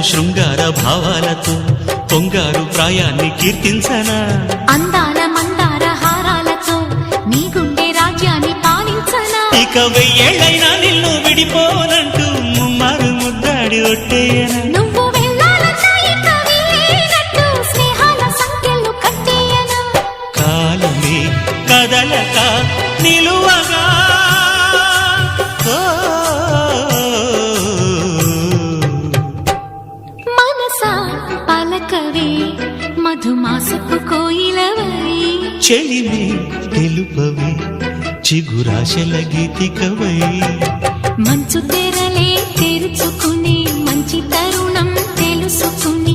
శృంగార భావాలతో పొంగారు ప్రాయాన్ని కీర్తించనా అందాల మందార హారాలతో నీ గుండె రాజ్యాన్ని పాలించనా ఇక వెయ్యేళ్ళైనా నిన్ను విడిపోనంటూ ముమ్మారు ముద్దాడి ఒట్టేయనా నువ్వు వెళ్ళాలన్నా ఇక వీలేనట్టు స్నేహాల సంఖ్యలు కట్టేయనా కాలమే కదలక నిలువగా మనసా పలకవే మధుమాసపు కోయిలవై చెలిమే తెలుపవే చిగురాశల గీతికవై మంచు తెరలే తెరుచుకుని మంచి తరుణం తెలుసుకుని